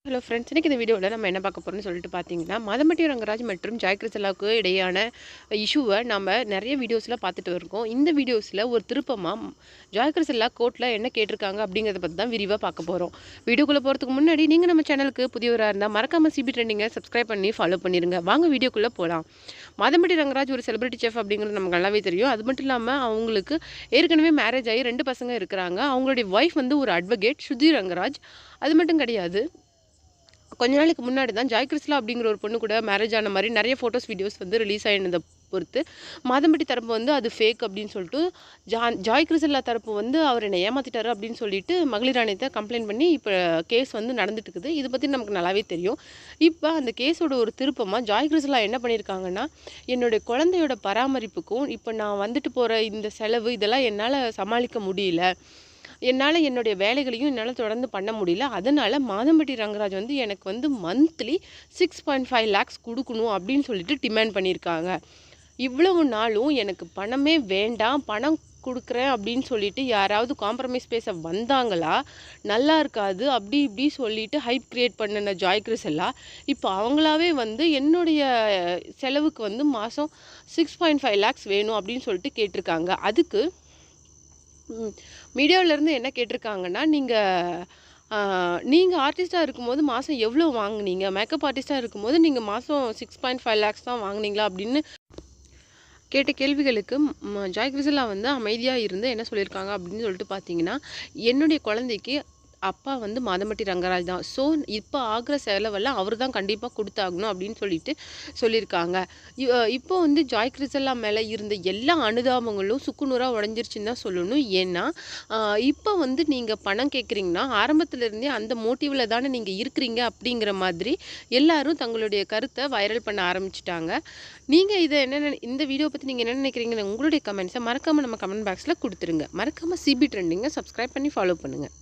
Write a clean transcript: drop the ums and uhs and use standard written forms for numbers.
Hello friends, இன்னைக்கு இந்த வீடியோவில் நம்ம என்ன பார்க்க போகிறோம்னு சொல்லிட்டு பார்த்தீங்கன்னா, மதமட்டி ரங்கராஜ் மற்றும் ஜாய் கிருஷ்ணாவுக்கு இடையான இஷ்யூவை நம்ம நிறைய வீடியோஸில் பார்த்துட்டு இருக்கோம். இந்த வீடியோஸில் ஒரு திருப்பமாக ஜாய் கிருஷ்ணா கோர்ட்டில் என்ன கேட்டிருக்காங்க அப்படிங்கிறத பற்றி தான் விரிவாக பார்க்க போகிறோம். வீடியோக்குள்ளே போகிறதுக்கு முன்னாடி நீங்கள் நம்ம சேனலுக்கு புதியவராக இருந்தால் மறக்காமல் சிபி ட்ரெண்டிங்கை சப்ஸ்கிரைப் பண்ணி ஃபாலோ பண்ணிடுங்க. வாங்க வீடியோக்குள்ளே போகலாம். மதமட்டி ரங்கராஜ் ஒரு செலிபிரிட்டி செஃப் அப்படிங்கிறது நமக்கு நல்லாவே தெரியும். அது மட்டும் இல்லாமல் அவங்களுக்கு ஏற்கனவே மேரேஜ் ஆகி 2 பசங்க இருக்கிறாங்க. அவங்களுடைய ஒய்ஃப் வந்து ஒரு அட்வொகேட் ஸ்ருதி ரங்கராஜ். அது மட்டும் கிடையாது, கொஞ்ச நாளைக்கு முன்னாடி தான் ஜாய் கிருஷ்ணா அப்படிங்கிற ஒரு பொண்ணு கூட மேரேஜ் ஆன மாதிரி நிறைய ஃபோட்டோஸ் வீடியோஸ் வந்து ரிலீஸ் ஆகினதை பொறுத்து மாதம்பட்டி தரப்பு வந்து அது ஃபேக் அப்படின்னு சொல்லிட்டு ஜாய் கிருஷ்ணா தரப்பு வந்து அவர் என்னை ஏமாத்திட்டாரு அப்படின்னு சொல்லிட்டு மகளிர் ஆணையத்தை கம்ப்ளைண்ட் பண்ணி இப்போ கேஸ் வந்து நடந்துட்டு இருக்குது. இதை பற்றி நமக்கு நல்லாவே தெரியும். இப்போ அந்த கேஸோட ஒரு திருப்பமாக ஜாய் கிருஷ்ணா என்ன பண்ணியிருக்காங்கன்னா, என்னுடைய குழந்தையோட பராமரிப்புக்கும் இப்போ நான் வந்துட்டு போகிற இந்த செலவு இதெல்லாம் என்னால் சமாளிக்க முடியல, என்னால் என்னுடைய வேலைகளையும் என்னால் தொடர்ந்து பண்ண முடியல. அதனால் மாதம்பட்டி ரங்கராஜ் வந்து எனக்கு வந்து மந்த்லி 6.5 lakhs கொடுக்கணும் அப்படின்னு சொல்லிட்டு டிமாண்ட் பண்ணியிருக்காங்க. இவ்வளவு நாளும் எனக்கு பணமே வேண்டாம், பணம் கொடுக்குறேன் அப்படின்னு சொல்லிட்டு யாராவது காம்ப்ரமைஸ் பேச வந்தாங்களா, நல்லா இருக்காது அப்படி இப்படி சொல்லிட்டு ஹைப் கிரியேட் பண்ணின ஜாய் கிருஷ்ணா இப்போ அவங்களாவே வந்து என்னுடைய செலவுக்கு வந்து மாதம் 6.5 lakhs வேணும் அப்படின்னு சொல்லிட்டு கேட்டிருக்காங்க. அதுக்கு மீடியாவிலேருந்து என்ன கேட்டிருக்காங்கன்னா, நீங்கள் ஆர்டிஸ்ட்டாக இருக்கும்போது மாதம் எவ்வளோ வாங்குனீங்க, மேக்கப் ஆர்டிஸ்ட்டாக இருக்கும்போது நீங்கள் மாதம் 6.5 lakhs தான் வாங்குனீங்களா அப்படின்னு கேட்ட கேள்விகளுக்கு ஜாய் கிருஷ்ணா வந்து அமைதியாக இருந்து என்ன சொல்லியிருக்காங்க அப்படின்னு சொல்லிட்டு பார்த்தீங்கன்னா, என்னுடைய குழந்தைக்கு அப்பா வந்து மாதம்பட்டி ரங்கராஜ் தான். ஸோ இப்போ ஆகிற செலவெல்லாம் அவர் தான் கண்டிப்பாக கொடுத்தாகணும் அப்படின்னு சொல்லிட்டு சொல்லியிருக்காங்க. இப்போ வந்து ஜாய் கிருஷ்ணா மேலே இருந்த எல்லா அனுதாபங்களும் சுக்குநூறாக உடஞ்சிருச்சுன்னு தான் சொல்லணும். ஏன்னா இப்போ வந்து நீங்கள் பணம் கேட்குறீங்கன்னா ஆரம்பத்துலேருந்தே அந்த மோட்டிவில் தானே நீங்கள் இருக்கிறீங்க அப்படிங்கிற மாதிரி எல்லாரும் தங்களுடைய கருத்தை வைரல் பண்ண ஆரம்பிச்சிட்டாங்க. நீங்கள் இதை இந்த வீடியோ பற்றி நீங்கள் என்ன நினைக்கிறீங்கன்னு உங்களுடைய கமெண்ட்ஸை மறக்காமல் நம்ம கமெண்ட் பாக்ஸில் கொடுத்துருங்க. மறக்காமல் சிபி ட்ரெண்டிங்கை சப்ஸ்கிரைப் பண்ணி ஃபாலோ பண்ணுங்கள்.